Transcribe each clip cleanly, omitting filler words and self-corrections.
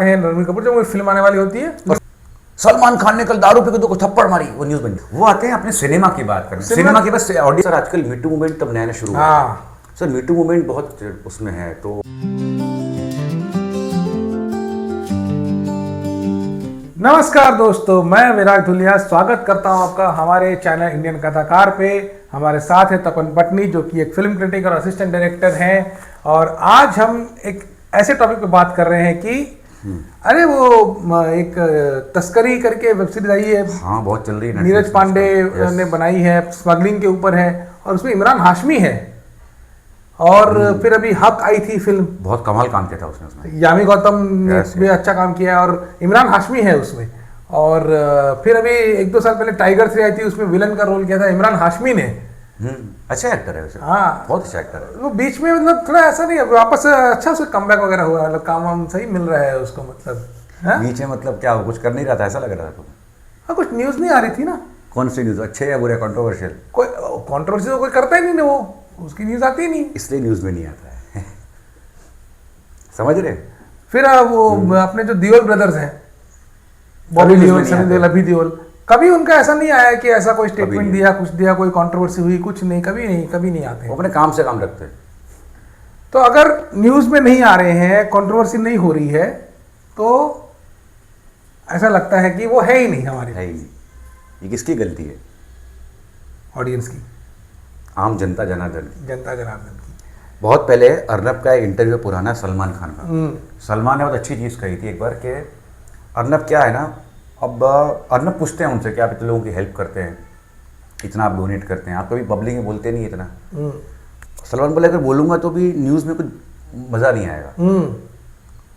आते हैं रणबीर कपूर, जब वो फिल्म आने वाली होती है, सलमान खान ने कल दारू पी के 2 को थप्पड़ मारी, वो न्यूज बन जाती। वो आते हैं अपने सिनेमा की बात करने, सिनेमा की बस ऑडियंस। सर आजकल मीटू मूवमेंट तब नया शुरू हुआ है सर, मीटू मूवमेंट बहुत उसमें है। तो नमस्कार दोस्तों, मैं विराग धुलिया स्वागत करता हूं आपका हमारे चैनल इंडियन कथाकार पे। हमारे साथ है तपन पटनी, जो कि एक फिल्म क्रिटिक और असिस्टेंट डायरेक्टर हैं। और आज हम एक ऐसे टॉपिक पे बात कर रहे हैं कि अरे वो एक तस्करी करके वेब सीरीज आई है, हाँ बहुत चल रही है, नीरज पांडे ने बनाई है, स्मगलिंग के ऊपर है और उसमें इमरान हाशमी है। और फिर अभी हक आई थी फिल्म, बहुत कमाल काम किया था उसने। यामी गौतम ने भी अच्छा काम किया है और इमरान हाशमी है उसमें। और फिर अभी 1-2 साल पहले टाइगर 3 आई थी, उसमें विलन का रोल किया था इमरान हाशमी ने। अच्छा एक्टर है वैसे, हाँ बहुत अच्छा एक्टर है। वो बीच में मतलब थोड़ा ऐसा नहीं है, वापस अच्छा उसका कमबैक वगैरह हुआ, मतलब काम वाम सही मिल रहा है उसको, मतलब बीच में मतलब क्या कुछ कर नहीं रहा था, ऐसा लग रहा था। हाँ, कुछ न्यूज़ नहीं आ रही थी ना। कौन सी न्यूज़, अच्छे या बुरे, कंट्रोवर्शियल? कोई कंट्रोवर्सी तो कोई करता ही नहीं ना, वो उसकी न्यूज़ आती ही नहीं, इसलिए न्यूज़ में नहीं आता है। समझ रहे? फिर वो अपने जो देओल ब्रदर्स हैं, बॉबी देओल, सनी देओल, अभी देओल, कभी उनका ऐसा नहीं आया कि ऐसा कोई स्टेटमेंट दिया, कुछ दिया, कोई कंट्रोवर्सी हुई, कुछ नहीं, कभी नहीं आते। वो अपने काम से काम रखते हैं। तो अगर न्यूज़ में नहीं आ रहे हैं, कंट्रोवर्सी नहीं हो रही है, तो ऐसा लगता है कि वो है ही नहीं हमारी, है ही नहीं। ये किसकी गलती है? ऑडियंस की, आम जनता जनार्दन की। जनता जनार्दन की। बहुत पहले अर्नब का एक इंटरव्यू पुराना सलमान खान का, सलमान ने बहुत अच्छी चीज़ कही थी एक बार कि अर्नब क्या है ना, अब अर्नब पूछते हैं उनसे कि आप इतने लोगों की हेल्प करते हैं, इतना आप डोनेट करते हैं, आप कभी पब्लिक में बोलते नहीं इतना। सलमान बोले अगर बोलूँगा तो भी न्यूज़ में कुछ मज़ा नहीं आएगा।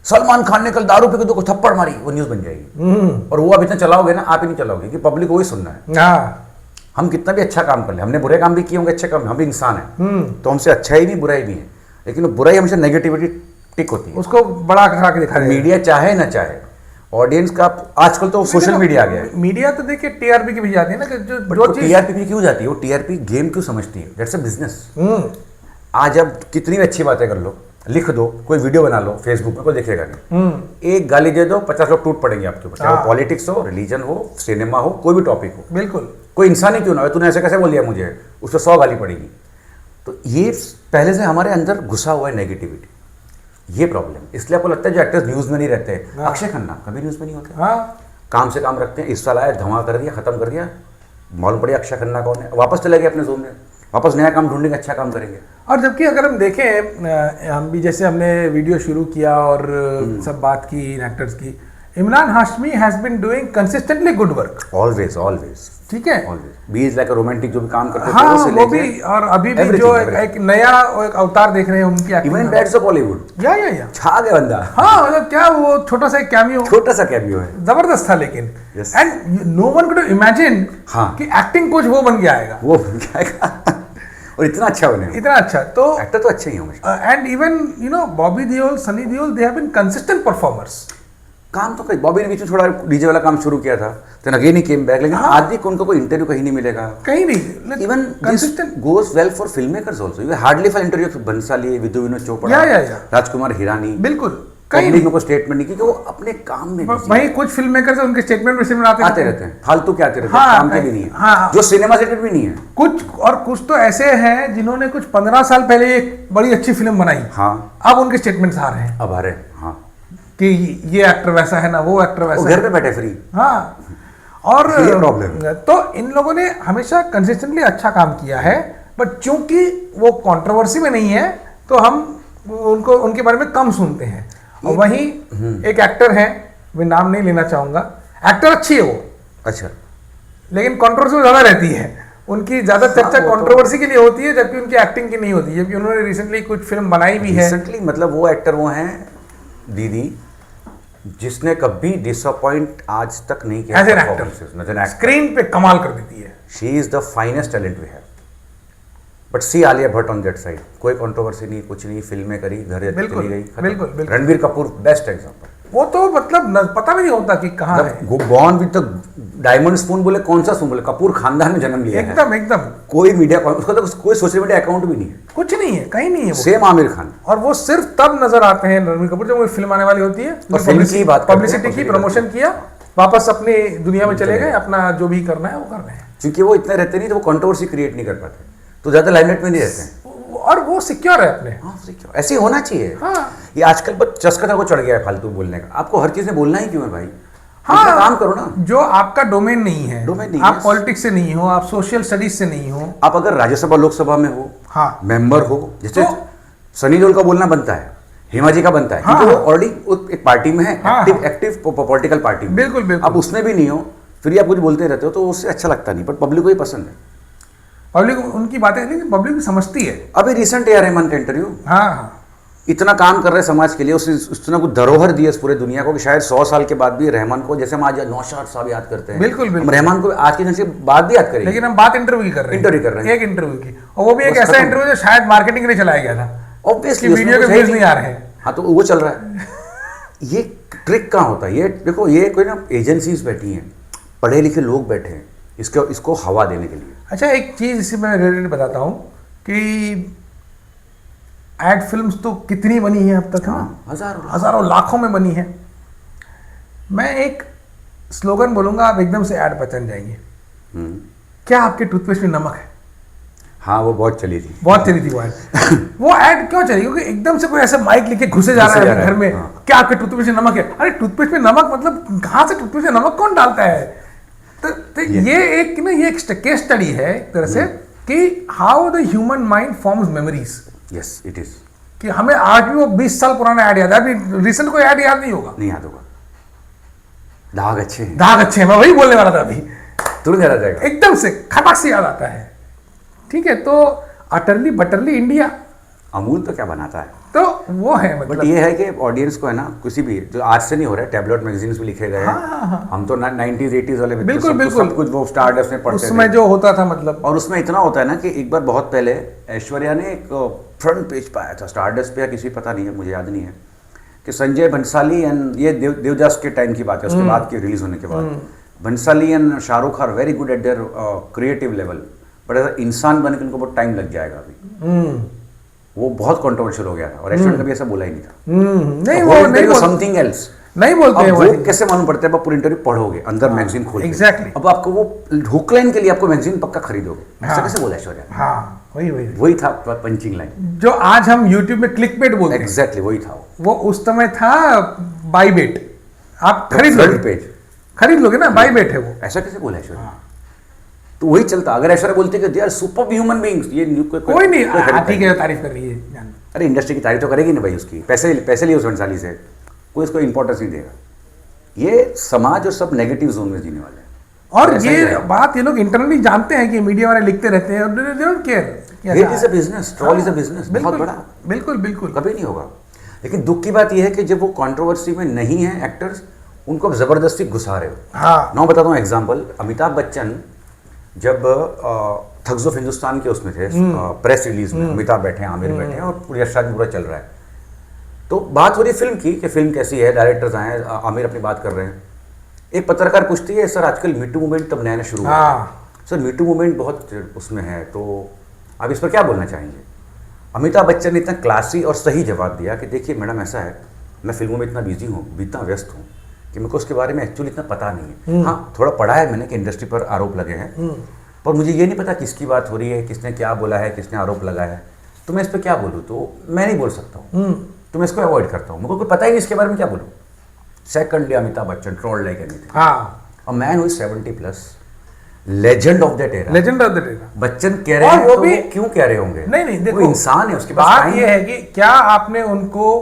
सलमान खान ने कल दारू पी के 2 को थप्पड़ मारी, वो न्यूज़ बन जाएगी। और वो आप इतना चलाओगे ना, आप ही नहीं चलाओगे कि पब्लिक वही सुनना है। हम कितना भी अच्छा काम कर ले, हमने बुरे काम भी किए होंगे, अच्छे काम, हम भी इंसान हैं, तो हमसे अच्छा ही नहीं बुराई भी है, लेकिन बुराई हमेशा नेगेटिविटी टिक होती है, उसको बड़ा करा के दिखा। मीडिया चाहे ना चाहे, ऑडियंस का आजकल तो सोशल मीडिया आ गया है। मीडिया तो देखिए टीआरपी की भी जाती है ना, कि जो टीआरपी की क्यों जाती है? वो टीआरपी गेम क्यों समझती है? That's a business. आज अब कितनी भी अच्छी बातें कर लो, लिख दो, कोई वीडियो बना लो फेसबुक में, कोई देखेगा नहीं। एक गाली दे दो, 50 लोग टूट पड़ेंगे आपके ऊपर, चाहे पॉलिटिक्स हो, रिलीजन हो, सिनेमा हो, कोई भी टॉपिक हो। बिल्कुल, कोई इंसान ही क्यों ना हो, तूने ऐसे कैसे बोल दिया मुझे, उससे 100 गाली पड़ेगी। तो ये पहले से हमारे अंदर घुसा हुआ है नेगेटिविटी, ये प्रॉब्लम। इसलिए आपको लगता है जो एक्टर्स न्यूज़ में नहीं रहते, अक्षय खन्ना कभी न्यूज़ में नहीं होते, काम से काम रखते हैं। इस साल आया, धमा कर दिया, खत्म कर दिया, मालूम पड़िया अक्षय खन्ना कौन है, वापस चले गए अपने जोन में, वापस नया काम ढूंढेंगे, अच्छा काम करेंगे। और जबकि अगर हम देखें, हम भी जैसे हमने वीडियो शुरू किया और सब बात की इन एक्टर्स की, Imran Hashmi has been doing consistently good work, always, ठीक है, always. B is like a romantic, जो भी काम करते हैं वो भी, और अभी भी जो एक नया एक अवतार देख रहे हैं उनकी एक्टिंग, इवन दैट्स बॉलीवुड या छा गया बंदा। हाँ, मतलब क्या वो छोटा सा कैमियो है, जबरदस्त था, लेकिन and no one could imagine कि एक्टिंग कोच वो बन के आएगा, वो बन के आएगा और इतना अच्छा बने, इतना अच्छा। तो एक्टर तो अच्छे ही होंगे। And even you know Bobby Deol, Sunny Deol, they have been consistent performers. काम तो कई, बॉबी ने बीच में थोड़ा डीजे वाला काम शुरू किया था, then again he came back, लेकिन आज भी उनको कोई इंटरव्यू कहीं नहीं मिलेगा, कहीं नहीं। Even consistent goes well for film makers also. You hardly find interview Bhansali, Vidhu Vinod Chopra, Rajkumar Hirani, बिल्कुल कहीं नहीं को स्टेटमेंट नहीं, क्योंकि वो अपने काम में वही कुछ फिल्म मेकर्स उनके स्टेटमेंट आते रहते हैं, फालतू के आते रहते हैं, काम के भी नहीं है, जो सिनेमा सेटेड भी नहीं है कुछ। और कुछ तो ऐसे हैं जिन्होंने कुछ 15 साल पहले एक बड़ी अच्छी फिल्म बनाई, अब उनके स्टेटमेंट्स आ रहे हैं, अब आ रहे हैं, हाँ, कि ये एक्टर वैसा है ना, वो एक्टर वैसा, घर पे बैठे फ्री। हाँ, और ये प्रॉब्लम। तो इन लोगों ने हमेशा कंसिस्टेंटली अच्छा काम किया है, बट चूंकि वो कंट्रोवर्सी में नहीं है तो हम उनको उनके बारे में कम सुनते हैं। और वहीं एक एक्टर है, मैं नाम नहीं लेना चाहूंगा, एक्टर अच्छी है वो, अच्छा, लेकिन कंट्रोवर्सी ज्यादा रहती है, उनकी ज्यादा चर्चा कंट्रोवर्सी के लिए होती है, जबकि उनकी एक्टिंग की नहीं होती, जबकि उन्होंने रिसेंटली कुछ फिल्म बनाई भी है। रिसेंटली मतलब वो एक्टर वो हैं दीदी, जिसने कभी डिसअपॉइंट आज तक नहीं किया एज एन एक्टर, स्क्रीन पे कमाल कर देती है। She is the finest talent we have, but see Alia Bhatt on that side, कोई कंट्रोवर्सी नहीं, कुछ नहीं, फिल्में करी, घर चली गई, बिल्कुल। रणबीर कपूर बेस्ट एग्जांपल, वो तो मतलब पता भी नहीं होता कि कहाँ है, born with the diamond spoon बोले, कौन सा स्पून बोले, कपूर खानदान में जन्म लिया है। एकदम एकदम कोई मीडिया, उसका तो कोई सोशल मीडिया अकाउंट भी नहीं है, कुछ नहीं है, कहीं नहीं है वो। सेम आमिर खान। और वो सिर्फ तब नजर आते हैं रणबीर कपूर जब वो फिल्म आने वाली होती है, और फिल्म की बात करते हैं, पब्लिसिटी की, प्रमोशन किया, वापस अपनी दुनिया में चले गए, अपना जो भी करना है वो कर रहे हैं। क्योंकि वो इतने रहते नहीं तो वो कंट्रोवर्सी क्रिएट नहीं कर पाते, तो ज्यादा लाइमलाइट में नहीं रहते हैं। और वो सिक्योर है अपने। हाँ, ऐसे ही होना चाहिए। हाँ। ये आजकल बस चस्का को चढ़ गया है फालतू बोलने का। आपको हर चीज में बोलना ही क्यों है भाई? हाँ, अपना काम करो ना। जो आपका डोमेन नहीं है, आप पॉलिटिक्स से नहीं हो, आप सोशल स्टडीज से नहीं हो, आप अगर राज्यसभा लोकसभा में हो, हाँ, मेंबर हो, जैसे सनी देओल का बोलना बनता है, हेमा जी का बनता है, हाँ, क्योंकि वो ऑलरेडी एक पार्टी में है, हाँ, एक्टिव पॉलिटिकल पार्टी में। बिल्कुल बिल्कुल। आप उसमें भी नहीं हो, फिर आप कुछ बोलते रहते हो, तो उससे अच्छा लगता नहीं, बट पब्लिक को ही पसंद है। पब्लिक उनकी बातें नहीं, पब्लिक समझती है। अभी रिसेंट ए आर रहमान का इंटरव्यू, हाँ, इतना काम कर रहे हैं समाज के लिए, उसने कुछ धरोहर दी है इस पूरे दुनिया को कि शायद 100 साल के बाद भी रहमान को, जैसे हम आज नौशाद साहब याद करते हैं, बिल्कुल बिल्कुल, हम रहमान को आज के दिन से बाद भी याद करेंगे। लेकिन हम बात इंटरव्यू की कर रहे हैं, एक इंटरव्यू की, और वो भी एक ऐसा इंटरव्यू जो शायद मार्केटिंग के लिए चलाया गया था, ऑब्वियसली वीडियो के व्यूज नहीं आ रहे हैं। हाँ, तो वो चल रहा है। ये ट्रिक कहाँ होता है? ये देखो, ये कोई ना एजेंसीज बैठी हैं, पढ़े लिखे लोग बैठे हैं इसको हवा देने के लिए। अच्छा, एक चीज इसी में रिलेटेड बताता हूँ कि एड फिल्म्स तो कितनी बनी है अब तक? हाँ, हजारों लाखों में बनी है। मैं एक स्लोगन बोलूंगा, आप एकदम से ऐड पहचान जाएंगे। क्या आपके टूथपेस्ट में नमक है? हाँ, वो बहुत चली थी, बहुत चली थी वो ऐड। वो ऐड क्यों चली? क्योंकि एकदम से कोई ऐसे माइक लेके घुसे जा रहा है घर में, हाँ। क्या आपके टूथपेस्ट में नमक है? अरे टूथपेस्ट में नमक मतलब कहाँ से टूथपेस्ट में नमक कौन डालता है? तो ये एक ना, ये एक केस स्टडी है एक तरह से कि how the human mind forms memories. Yes, it is. कि हमें आज भी वो 20 साल पुराना ऐड याद है, अभी रिसेंट कोई ऐड याद नहीं होगा, नहीं याद होगा। दाग अच्छे हैं, दाग अच्छे हैं, मैं वही बोलने वाला था अभी, तुरंत याद आ जाएगा, एकदम से खटाक से याद आता है। ठीक है, तो अटरली बटरली इंडिया, अमूल तो क्या बनाता है, तो वो है मतलब। बट ये है कि ऑडियंस को है ना, किसी भी जो आज से नहीं हो रहा है, टैबलेट मैगजीन्स में लिखे गए हैं। हाँ। हम तो 90s 80s वाले बिल्कुल बिल्कुल, सब कुछ वो स्टारडस्ट में पढ़ते थे, उसमें जो होता था मतलब। और उसमें इतना होता है ना कि एक बार बहुत पहले ऐश्वर्या ने एक फ्रंट पेज पे आया था, स्टारडस्ट पे या किसी, पता नहीं है, मुझे याद नहीं है, कि संजय बंसाली एंड ये देवदास के टाइम की बात है, उसके बाद की रिलीज होने के बाद, Bhansali and Shahrukh are very good at their creative level, but as इंसान बनने के उनको बहुत टाइम लग जाएगा अभी। वो बहुत कंट्रोवर्शियल हो गया था, और ऐश्वर्या कभी ऐसा बोला ही नहीं था। नहीं, वो नहीं बोल, समथिंग एल्स नहीं बोलते हैं वो कैसे मालूम पड़ता है? आप पूरी इंटरव्यू पढ़ोगे, अंदर मैगजीन खोल के, एग्जैक्टली, अब आपको वो हुक लाइन के लिए आपको मैगजीन पक्का खरीदोगे। ऐसा कैसे बोला ऐश्वर्या? हाँ, वही था पंचिंग लाइन, जो आज हम यूट्यूब में क्लिक बेट बोलते हैं। एग्जैक्टली वही था वो उस समय था बाई बेट, आप खरीद लोगे, पेज खरीद लोगे ना, बाई बेट है वो। ऐसा कैसे बोला ऐश्वर्या? तो वही चलता। अगर ऐश्वर्या बोलती कि they are super human beings, ये कोई नहीं, ठीक है, तारीफ कर रही है। अरे इंडस्ट्री की तारीफ तो करेगी ना भाई, उसकी पैसे लिए उस बंसाली से, कोई इसको इंपॉर्टेंस नहीं देगा। ये समाज और सब नेगेटिव जोन में जीने वाले हैं, और ये बात ये लोग इंटरनली जानते हैं कि मीडिया वाले लिखते रहते हैं, they don't care. It is a business, troll is a business, बहुत बड़ा। बिल्कुल बिल्कुल, कभी नहीं होगा। लेकिन दुख की बात यह है कि जब वो कंट्रोवर्सी में नहीं है एक्टर्स, उनको आप जबरदस्ती घुसा रहे हो। हाँ, मैं बताता हूँ एग्जाम्पल। अमिताभ बच्चन जब थग्स ऑफ हिंदुस्तान के उसमें थे, प्रेस रिलीज में अमिताभ बैठे हैं, आमिर बैठे हैं, और पूरी यशराज पूरा चल रहा है, तो बात हो रही फिल्म की कि फिल्म कैसी है, डायरेक्टर्स आए, आमिर अपनी बात कर रहे हैं। एक पत्रकार पूछती है, सर आजकल मीटू मूवमेंट तब नया शुरू हुआ है, सर मीटू मूवमेंट बहुत उसमें है, तो आप इस पर क्या बोलना चाहेंगे? अमिताभ बच्चन ने इतना क्लासी और सही जवाब दिया कि देखिए मैडम, ऐसा है, मैं फिल्मों में इतना बिजी हूँ, इतना व्यस्त हूँ कि मेरे को उसके बारे में एक्चुअली इतना पता नहीं है। हाँ, थोड़ा पढ़ा है मैंने कि इंडस्ट्री पर आरोप लगे हैं, पर मुझे ये नहीं पता किसकी बात हो रही है, किसने क्या बोला है, किसने आरोप लगाया है, तो मैं इस पर क्या बोलूँ, तो मैं नहीं बोल सकता हूँ, तो मैं इसको अवॉइड करता हूँ, मेरे को कोई पता ही नहीं इसके बारे में क्या बोलूँ। Secondly Amitabh Bachchan trolled like anything, a man who is 70+, legend of that era, legend of that era. Bachchan कह रहे हैं, वो भी क्यों कह रहे होंगे? नहीं, देखो, वो इंसान है, उसके पास बात ये है कि क्या आपने उनको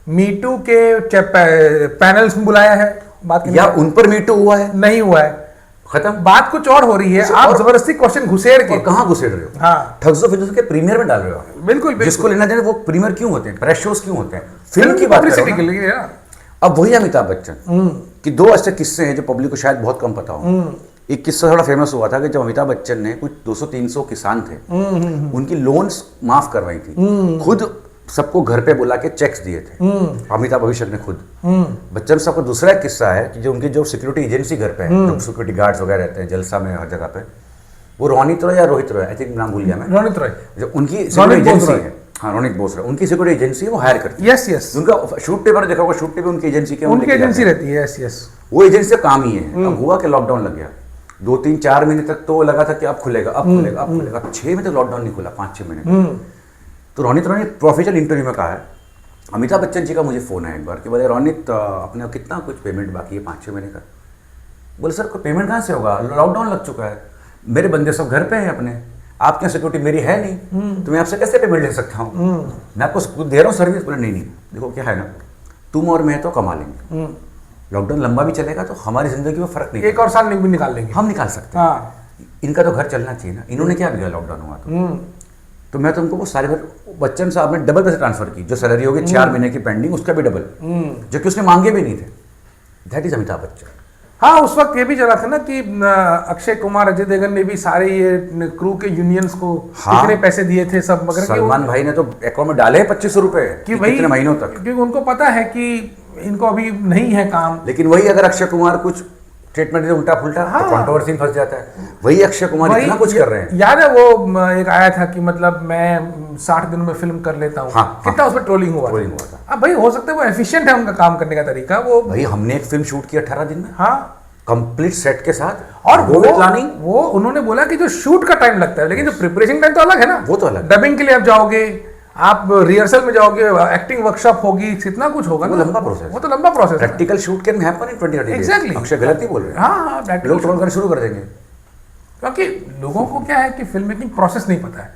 मीटू के पैनल्स में बुलाया है बात, या उन पर मीटू हुआ है? नहीं हुआ है, खत्म। बात कुछ और हो रही है, आप जबरदस्ती क्वेश्चन घुसेड़ के कहाँ घुसेड़ रहे हो? हाँ, ठग्स ऑफ हिंदुस्तान के प्रीमियर में डाल रहे हो। बिल्कुल, जिसको लेना देना, वो प्रीमियर क्यों होते हैं, प्रेस शोज क्यों होते हैं? फिल्म की बात पब्लिसिटी के लिए। अब वही अमिताभ बच्चन कि दो ऐसे किस्से हैं जो पब्लिक को शायद बहुत कम पता हो। एक किस्सा थोड़ा फेमस हुआ था कि जब अमिताभ बच्चन ने कुछ 200-300 किसान थे, उनकी लोन्स माफ करवाई थी, खुद सबको घर पे बुला के चेक्स दिए थे, अमिताभ अभिषेक ने खुद। बच्चन साहब का दूसरा एक किस्सा है कि जो उनकी जो सिक्योरिटी एजेंसी घर पे है, जो सिक्योरिटी गार्ड्स वगैरह रहते हैं जलसा में हर जगह पे, वो रोनित रॉय या रोहित रॉय, आई थिंक नाम भूल गया मैं, रोनित रॉय, जो उनकी सिक्योरिटी एजेंसी है, हाँ रोनित बोस रॉय, उनकी सिक्योरिटी एजेंसी है, वो हायर करती है। यस यस, उनका शूट पेपर देखा होगा, शूट पेपर उनकी एजेंसी के, उनकी एजेंसी रहती है। यस यस, वो एजेंसी का काम ही है। अब हुआ कि लॉकडाउन लग गया, 2-3-4 महीने तक तो लगा था कि अब खुलेगा, अब खुलेगा, अब खुलेगा, 6 महीने तक लॉकडाउन नहीं खुला, 5-6 महीने। तो रोनित रॉय ने प्रोफेशनल इंटरव्यू में कहा है, अमिताभ बच्चन जी का मुझे फोन आया एक बार कि बोले रोनित अपने कितना कुछ पेमेंट बाकी है 5-6 महीने का। बोले सर कोई पेमेंट कहाँ से होगा, लॉकडाउन लग चुका है, मेरे बंदे सब घर पे हैं अपने, आपके यहाँ सिक्योरिटी मेरी है नहीं, तो मैं आपसे कैसे पेमेंट ले सकता हूँ, मैं आपको दे रहा हूँ सर्विस। बोले नहीं, देखो क्या है ना, तुम और मैं तो कमा लेंगे, लॉकडाउन लंबा भी चलेगा तो हमारी जिंदगी में फर्क नहीं, 1 और साल भी निकाल लेंगे, हम निकाल सकते हैं। इनका तो घर चलना चाहिए ना, इन्होंने क्या बिगाड़ा लॉकडाउन हुआ तो मैं तुमको वो सारे भर, बच्चन साहब ने डबल पैसे ट्रांसफर की, जो सैलरी होगी 4 महीने की पेंडिंग, उसका भी डबल, जो कि उसने मांगे भी नहीं थे। That is Amitabh Bachchan. हाँ, उस वक्त ये भी चला था ना कि अक्षय कुमार, अजय देवगन ने भी सारे ये क्रू के यूनियंस को कितने पैसे दिए थे सब, मगर सलमान भाई ने तो अकाउंट में डाले 2500 रुपए कि भाई कितने महीनों तक, क्योंकि उनको पता है कि इनको अभी नहीं है काम। लेकिन वही अगर अक्षय कुमार कुछ स्टेटमेंट दे उल्टा फुल्टा, हाँ, तो कंट्रोवर्सी में फंस जाता है। वही अक्षय कुमार इतना कुछ कर रहे हैं। याद है वो एक आया था कि मतलब मैं 60 दिनों में फिल्म कर लेता हूँ, हाँ, कितना उस पर ट्रोलिंग हुआ था। अब भाई हो सकता है वो एफिशिएंट है उनका काम करने का तरीका, वो भाई हमने एक फिल्म शूट की 18 दिन में, हाँ, कंप्लीट सेट के साथ, और वो प्लानिंग, वो उन्होंने बोला कि जो शूट का टाइम लगता है, लेकिन जो प्रिपरेशन टाइम तो अलग है ना, वो तो अलग। डबिंग के लिए आप जाओगे, आप रिहर्सल में जाओगे, एक्टिंग वर्कशॉप होगी, कितना कुछ होगा, वो लंबा प्रोसेस, वो तो लंबा process. Practical shoot can happen in 20-30 days. Exactly, Akshay गलत ही बोल रहे हैं। हाँ, लोग ट्रोल करना शुरू कर देंगे, क्योंकि लोगों को क्या है कि फिल्म मेकिंग प्रोसेस नहीं पता है।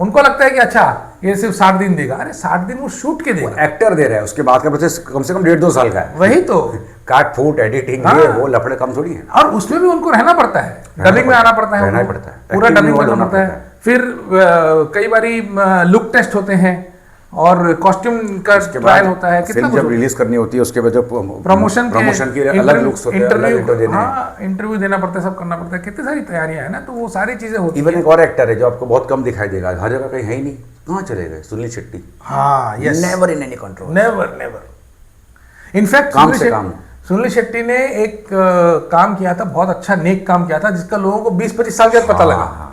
उनको लगता है कि अच्छा ये सिर्फ 60 दिन देगा, अरे 60 दिन वो शूट के देगा, एक्टर दे रहा है, उसके बाद का प्रोसेस कम से कम 1.5-2 साल का है। वही तो, काट फूट एडिटिंग, हाँ, ये वो लफड़े कम थोड़ी है। और उसमें भी उनको रहना पड़ता है, डबिंग में आना पड़ता है, पूरा डबिंग करना पड़ता है। फिर कई बारी लुक टेस्ट होते हैं और कॉस्ट्यूम का ट्रायल होता है, कितना जब रिलीज करनी होती है उसके बाद जो प्रमोशन के अलग लुक्स होते हैं, अलग इंटरव्यू, हाँ, इंटरव्यू देना पड़ता है, सब करना पड़ता है, कितनी सारी तैयारियां है ना, तो वो सारी चीजें होती हैं। इवन एक और एक्टर है जो आपको बहुत कम दिखाई देगा, हर जगह कहीं है ही नहीं, कहाँ चले गए, सुनील शेट्टी। हाँ, yes, never in any control, never. In fact काम से काम। सुनील शेट्टी ने एक काम किया था, बहुत अच्छा नेक काम किया था, जिसका लोगों को 20-25 साल के बाद पता लगा।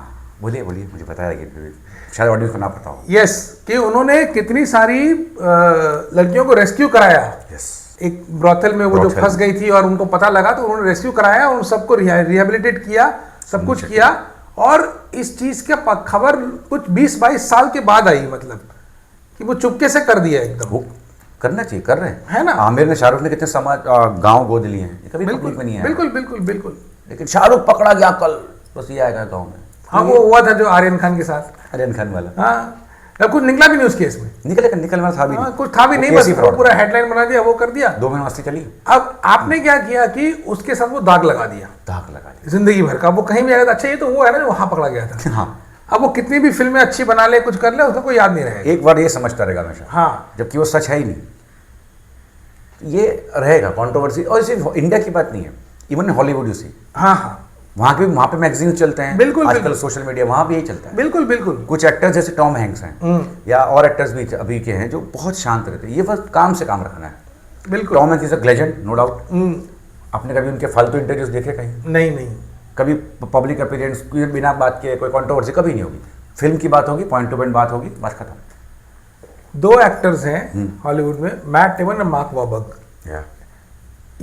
बोलिए मुझे पता है, शायद ऑडियंस को ना पता हो। यस, कि उन्होंने कितनी सारी लड़कियों को रेस्क्यू कराया। यस, एक ब्रॉथल में वो जो फंस गई थी और उनको पता लगा तो उन्होंने रेस्क्यू कराया, उन सबको रिहेबिलिटेट किया, सब कुछ किया। और इस चीज का खबर कुछ 20-22 साल के बाद आई, मतलब कि वो चुपके से कर दिया एकदम। वो करना चाहिए, कर रहे हैं, है ना। आमिर ने, शाहरुख ने कितने समाज गांव गोद लिए हैं, कभी पब्लिक में नहीं है। बिल्कुल। लेकिन शाहरुख पकड़ा गया कल, बस ये आएगा गाँव में। हाँ, वो हुआ था जो आर्यन खान के साथ, आर्यन खान वाला। हाँ, अब कुछ निकला भी नहीं उस केस में, निकलना था भी, हाँ, कुछ था भी नहीं, बस वो पूरा हेडलाइन बना दिया, वो कर दिया, 2 महीने मस्ती चली। अब आपने क्या किया कि उसके साथ वो दाग लगा दिया जिंदगी भर का। वो कहीं भी आएगा, अच्छा ये तो वो है ना जो वहां पकड़ा गया था। हाँ, अब वो कितनी भी फिल्में अच्छी बना ले, कुछ कर ले, उसको कोई याद नहीं रहेगा, एक बार ये समझता रहेगा हमेशा। हाँ, जबकि वो सच है ही नहीं, ये रहेगा कंट्रोवर्सी। और सिर्फ इंडिया की बात नहीं है, इवन हॉलीवुड उसी, हाँ, वहाँ पे मैगजीन चलते हैं, बिल्कुल, आजकल सोशल मीडिया, वहाँ भी यही चलता है। बिल्कुल। कुछ एक्टर्स जैसे टॉम हैंक्स हैं या और एक्टर्स भी अभी के हैं जो बहुत शांत रहते हैं, ये बस काम से काम रखना है। बिल्कुल, Tom Hanks is a legend, no doubt. आपने कभी उनके फालतू इंटरव्यूज देखे कहीं? नहीं। कभी पब्लिक अपीयरेंस बिना बात के कोई कंट्रोवर्सी कभी नहीं होगी, फिल्म की बात होगी, पॉइंट टू पॉइंट बात होगी, बस खत्म। 2 एक्टर्स हैं हॉलीवुड में, मैट डेमन और मार्क वाहबर्ग।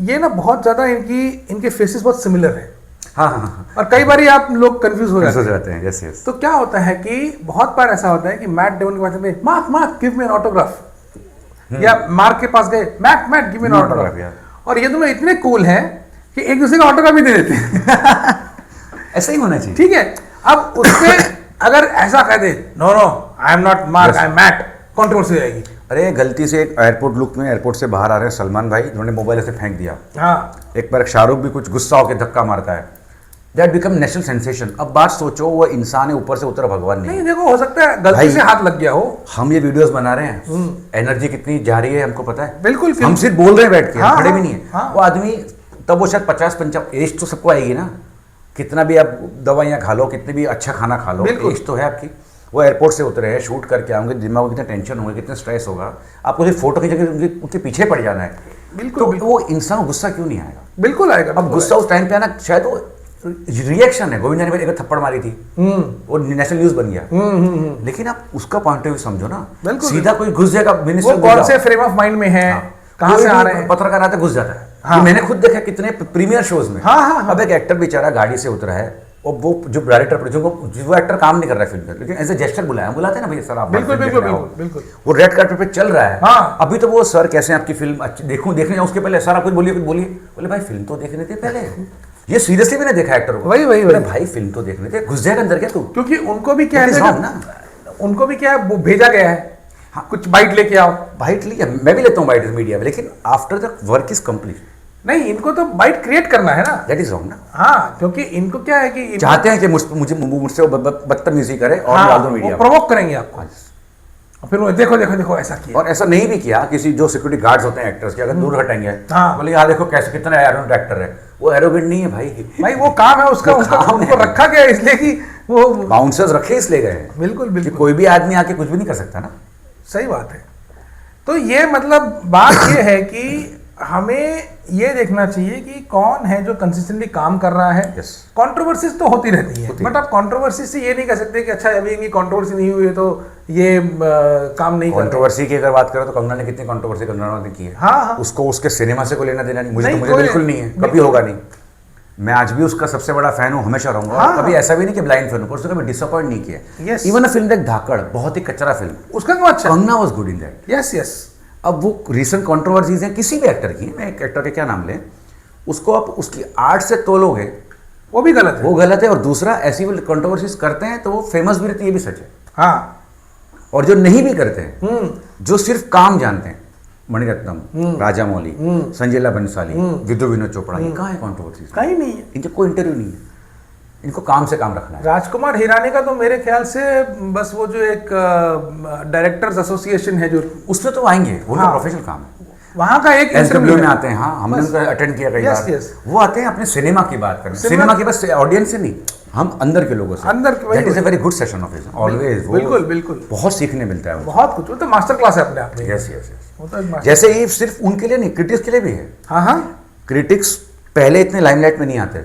ये ना बहुत ज्यादा इनके फेसेस बहुत सिमिलर हैं। हाँ। और कई बार आप लोग कंफ्यूज हो जाते हैं। यस। तो क्या होता है कि बहुत बार ऐसा होता है कि मैट डेमन के पास में Mark give me an autograph, या मार्क के पास गए Matt give me an autograph, और ये दोनों इतने कूल हैं कि एक दूसरे का ऑटोग्राफ भी दे देते हैं। ऐसा ही होना चाहिए, ठीक है। अब उसपे अगर ऐसा कह दे no I am not Mark, I am Matt, controversy हो जाएगी। अरे गलती से एक एयरपोर्ट लुक में एयरपोर्ट से बाहर आ रहे हैं सलमान भाई, उन्होंने मोबाइल ऐसे फेंक दिया। हाँ, एक बार शाहरुख भी कुछ गुस्सा होकर धक्का मारता है, दैट बिकम नेशनल सेंसेशन। अब बात सोचो, वो इंसान है, ऊपर से उतर भगवान नहीं। देखो, हो सकता है गलती से हाथ लग गया हो। हम ये वीडियोस बना रहे हैं, एनर्जी कितनी जा रही है हमको पता है। बिल्कुल, हम सिर्फ बोल रहे हैं बैठ के, खड़े भी नहीं है। हाँ। वो आदमी तब वो शायद 50-55 एज तो सबको आएगी ना, कितना भी आप दवाइयाँ खा लो, कितने भी अच्छा खाना खा लो, एज तो है आपकी। वो एयरपोर्ट से उतरे हैं, शूट करके आएंगे, दिमाग में कितना टेंशन होगा, कितना स्ट्रेस होगा, आपको सिर्फ फोटो खींच के उनके पीछे पड़ जाना है। बिल्कुल, तो बिल्कुल। वो इंसान को गुस्सा क्यों नहीं आएगा? बिल्कुल आएगा। अब गुस्सा उस टाइम पे आना शायद वो रिएक्शन है। गोविंदा ने एक थप्पड़ मारी थी, वो नेशनल न्यूज बन गया। लेकिन आप उसका पॉइंट ऑफ व्यू समझो ना, बिल्कुल, सीधा कोई घुस जाएगा मिनिस्टर, वो कौन से फ्रेम ऑफ माइंड में है, कहाँ से आ रहे हैं, पत्रकार आते घुस जाता है। हाँ। ये मैंने खुद देखा कितने प्रीमियर शोज में। हाँ। अब एक एक्टर बेचारा गाड़ी से उतरा है, और वो जो डायरेक्टर प्रोड्यूसर, वो एक्टर काम नहीं कर रहा है फिल्म में, लेकिन एज ए जेस्टर बुलाते हैं ना, भैया सर आप बिल्कुल बिल्कुल बिल्कुल। वो रेड कार्पेट पे चल रहा है। हाँ। अभी तो वो सर कैसे आपकी फिल्म अच्छी देखने जाऊं उसके पहले सारा कुछ बोलिए बोले भाई फिल्म तो देखने थे पहले। ये सीरियसली मैंने देखा एक्टर को, वही भाई फिल्म तो देखने थे, घुस जाएगा अंदर क्या तू? क्योंकि उनको भी क्या है ना, उनको भी क्या है, वो भेजा गया है। हाँ, कुछ बाइट लेके आओ। बाइट लिया, मैं भी लेता हूँ बाइट मीडिया में, लेकिन after the work is complete नहीं, इनको तो बाइट क्रिएट करना है ना। दैट इज रॉन्ग ना। हाँ, क्योंकि इनको क्या है कि चाहते हैं कि मुझसे वो बदतमीजी करे और हाँ, डाल दो मीडिया, प्रोवोक करेंगे आपको, फिर वो देखो ऐसा किया। और ऐसा नहीं भी किया, किसी जो सिक्योरिटी गार्ड्स होते हैं एक्टर्स के, अगर दूर हटेंगे, हाँ, बोले यार देखो कैसे कितना एरोगेंट एक्टर है, वो एरोगेंट नहीं है भाई वो काम है उसका, उनको रखा गया इसलिए कि वो बाउंसर्स रखे इसलिए गए। बिल्कुल बिल्कुल, कोई भी आदमी आके कुछ भी नहीं कर सकता ना। सही बात है। तो ये मतलब बात ये है कि हमें ये देखना चाहिए कि कौन है जो कंसिस्टेंटली काम कर रहा है। कंट्रोवर्सीज तो होती रहती है, बट आप कंट्रोवर्सी से ये नहीं कह सकते कि अच्छा अभी इनकी कंट्रोवर्सी नहीं हुई है तो ये काम नहीं कर रहे। कंट्रोवर्सी की अगर बात करें तो कंगना ने कितनी कंट्रोवर्सी कंगना ने की है। हाँ। उसको उसके सिनेमा से कोई लेना देना नहीं, मुझे बिल्कुल नहीं है, कभी होगा नहीं। मैं आज भी उसका सबसे बड़ा फैन हूँ, हमेशा रहूंगा। हाँ। कभी ऐसा भी नहीं कि ब्लाइंड फैन हूँ, उसने कभी डिसअपॉइंट नहीं किया। इवन अ फिल्म लाइक धाकड़, बहुत ही कचरा फिल्म, उसका क्यों अच्छा, Kangana was good in that. Yes. अब वो रीसेंट कंट्रोवर्सीज हैं किसी भी एक्टर की, मैं एक एक्टर के क्या नाम लें, उसको आप उसकी आर्ट से तोलोगे वो भी गलत है, वो गलत है। और दूसरा, ऐसी वो कंट्रोवर्सीज करते हैं तो वो फेमस भी रहती है, ये भी सच है। हाँ। और जो नहीं भी करते हैं, जो सिर्फ काम जानते हैं, मणिरत्नम, राजा मौली, संजीला बंसाली, विदु विनोद चोपड़ा, ये कहाँ है कंट्रोवर्सीज? कहीं नहीं है, इनके कोई इंटरव्यू नहीं है, इनको काम से काम रखना है। राजकुमार हिरानी का तो मेरे ख्याल से बस वो जो एक डायरेक्टर्स एसोसिएशन है जो, उसमें तो आएंगे, वो तो प्रोफेशनल काम है, वहाँ का एक इंटरव्यू में आते हैं। हाँ, हमने उनका अटेंड किया कई बार। वो आते हैं अपने सिनेमा की बात करने, सिनेमा की बस ऑडियंस से नहीं, हम अंदर के लोगों से। अंदर that is a very good session of his always. बिल्कुल बहुत सीखने मिलता है, बहुत कुछ। वो तो मास्टर क्लास है अपने आप में। यस। जैसे ये सिर्फ उनके लिए नहीं, क्रिटिक्स के लिए भी है। हाँ। क्रिटिक्स पहले इतने लाइमलाइट में नहीं आते थे।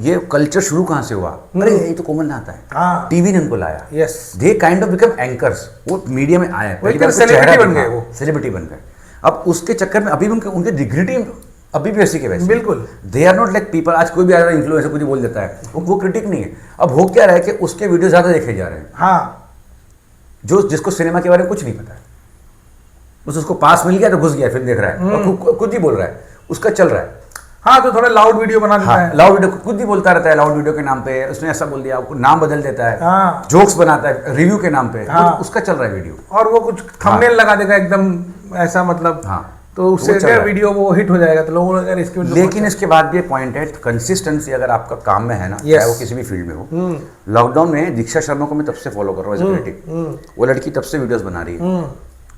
ये कल्चर शुरू कहाँ से हुआ? अरे ये तो कॉमन आता है, टीवी ने उनको लाया। Yes, they kind of become anchors, वो मीडिया में आए, सेलिब्रिटी बन गए, वो सेलिब्रिटी बन गए। अब उसके चक्कर में अभी उनके डिग्निटी अभी भी वैसी के वैसे, बिल्कुल। They are not like people. आज कोई भी आया इन्फ्लुएंसर कुछ बोल देता है, वो क्रिटिक नहीं है। अब हो क्या रहा है कि उसके वीडियो ज्यादा देखे जा रहे हैं। हाँ, जिसको सिनेमा के बारे में कुछ नहीं पता है, बस उसको पास मिल गया तो घुस गया, फिल्म देख रहा है, खुद ही बोल रहा है, उसका चल रहा है। हाँ, तो थोड़ा लाउड वीडियो बना देता है, लाउड वीडियो खुद ही बोलता रहता है, लाउड वीडियो के नाम पे उसने ऐसा बोल दिया, नाम बदल देता है, हाँ, जोक्स बनाता है रिव्यू के नाम पे, हाँ, उसका चल रहा है वीडियो। और वो कुछ थंबनेल लगा देगा एकदम ऐसा, मतलब हाँ, तो उससे क्या वीडियो वो हिट हो जाएगा, तो लोगों अगर इसके। लेकिन इसके बाद भी पॉइंट है, कंसिस्टेंसी अगर आपका काम में है ना, चाहे वो किसी भी फील्ड में हो। लॉकडाउन में दीक्षा शर्मा को मैं तब से फॉलो कर रहा हूँ एज ए क्रिटिक। वो लड़की तब से वीडियोस बना रही है,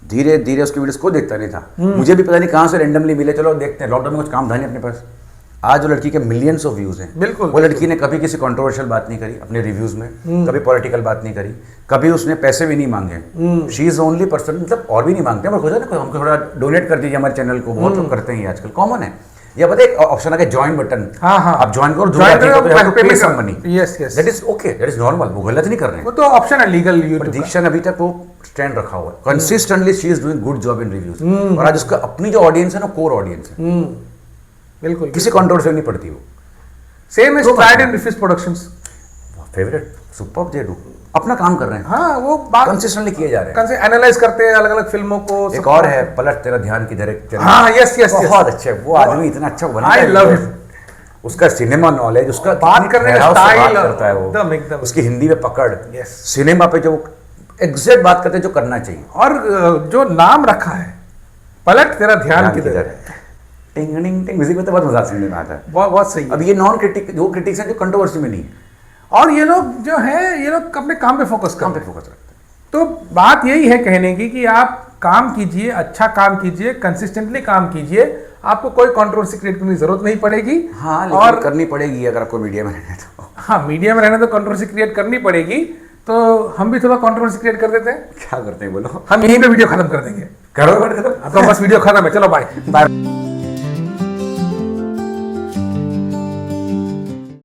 धीरे धीरे उसकी वीडियोस को देखता नहीं था, मुझे भी पता नहीं कहाँ से रैंडमली मिले, चलो देखते हैं, लॉकडाउन में कुछ काम था नहीं अपने पास। आज वो लड़की के मिलियंस ऑफ व्यूज हैं। बिल्कुल। वो लड़की ने कभी किसी कंट्रोवर्शियल बात नहीं करी अपने रिव्यूज में, कभी पॉलिटिकल बात नहीं करी, कभी उसने पैसे भी नहीं मांगे। शी इज ओनली पर्सन, मतलब और भी नहीं मांगते, बट ना हमको थोड़ा डोनेट कर दीजिए हमारे चैनल को, बहुत लोग करते हैं आजकल, कॉमन है। या पता है ऑप्शन आ गया ज्वाइन बटन, आप ज्वाइन करो, that is okay, that is normal, वो गलत नहीं कर रहे हैं, वो तो ऑप्शन है लीगल। दीक्षा ने अभी तक वो स्टैंड रखा हुआ है, consistently she is doing good job in reviews. और आज उसका अपनी जो ऑडियंस है ना, कोर ऑडियंस है, बिल्कुल, किसी कंट्रोवर्सी नहीं पड़ती वो। सेम इज ट्राइड इन रिफिस productions, favourite superb, they do अपना काम कर रहे हैं। हाँ, वो बात कंसिस्टेंटली किए जा रहे हैं, एनालाइज करते हैं अलग अलग फिल्मों को। एक और है पलट तेरा ध्यान किधर है। हाँ, यस, बहुत अच्छा है वो आदमी, इतना अच्छा बना है, आई लव हिम। उसका सिनेमा नॉलेज, उसका बात करने का स्टाइल करता है वो, एकदम उसकी हिंदी में पकड़, यस, सिनेमा पे जो एग्जैक्ट बात करते हैं जो करना चाहिए। और जो नाम रखा है पलट तेरा ध्यान किधर है, टिंग टिंग टिंग म्यूजिक में तो बहुत मजा सुनने में आता है, बहुत सही। अब ये नॉन क्रिटिक, वो क्रिटिक्स हैं जो कंट्रोवर्सी में नहीं है, और ये लोग जो है, ये लोग अपने काम पे फोकस रखते हैं। तो बात यही है कहने की कि आप काम कीजिए, अच्छा काम कीजिए, कंसिस्टेंटली काम कीजिए, आपको कोई कंट्रोवर्सी क्रिएट करने की जरूरत नहीं पड़ेगी। हाँ, और करनी पड़ेगी अगर आपको मीडिया में रहना है तो। हाँ, मीडिया में रहना तो कंट्रोवर्सी क्रिएट करनी पड़ेगी। तो हम भी थोड़ा कंट्रोवर्सी क्रिएट कर देते हैं। क्या करते हैं बोलो? हम यहीं पे वीडियो खत्म कर देंगे। करो बट खत्म। तो बस वीडियो खत्म है, चलो बाय। बाय।